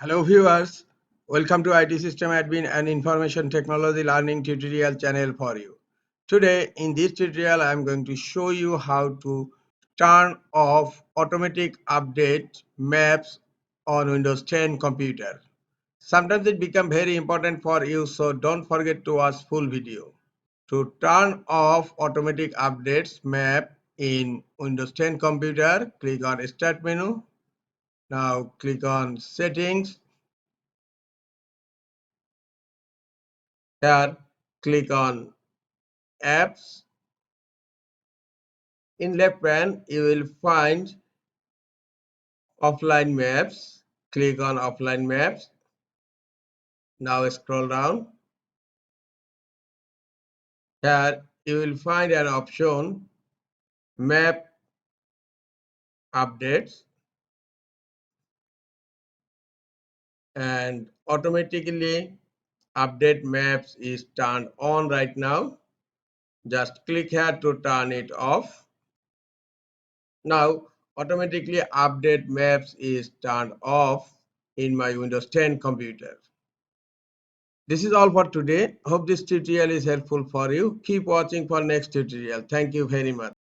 Hello viewers, welcome to IT System Admin and Information Technology Learning tutorial channel for you. Today in this tutorial I am going to show you how to turn off automatic update maps on Windows 10 computer. Sometimes it becomes very important for you, so don't forget to watch full video. To turn off automatic updates map in Windows 10 computer, click on Start menu. Now click on Settings. Here, click on Apps. In left pane, you will find Offline Maps. Click on Offline Maps. Now scroll down. Here, you will find an option Map Updates, and automatically update maps is turned on right now. Just click here to turn it off. Now automatically update maps is turned off in my Windows 10 computer. This is all for today. Hope this tutorial is helpful for you. Keep watching for next tutorial. Thank you very much.